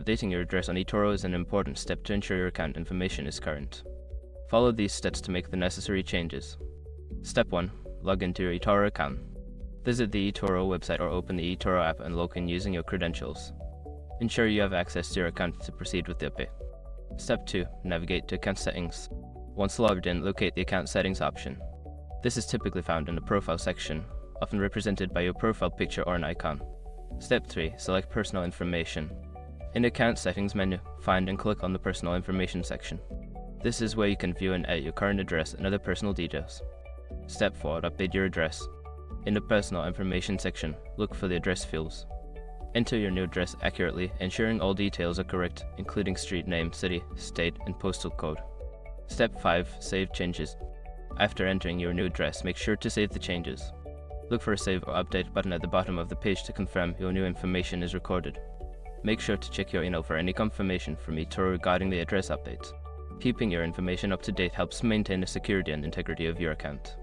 Updating your address on eToro is an important step to ensure your account information is current. Follow these steps to make the necessary changes. Step 1. Log into your eToro account. Visit the eToro website or open the eToro app and log in using your credentials. Ensure you have access to your account to proceed with the update. Step 2. Navigate to Account Settings. Once logged in, locate the Account Settings option. This is typically found in the Profile section, often represented by your profile picture or an icon. Step 3. Select Personal Information. In the Account Settings menu, find and click on the Personal Information section. This is where you can view and edit your current address and other personal details. Step 4. Update your address. In the Personal Information section, look for the address fields. Enter your new address accurately, ensuring all details are correct, including street name, city, state, and postal code. Step 5. Save changes. After entering your new address, make sure to save the changes. Look for a Save or Update button at the bottom of the page to confirm your new information is recorded. Make sure to check your email for any confirmation from eToro regarding the address updates. Keeping your information up to date helps maintain the security and integrity of your account.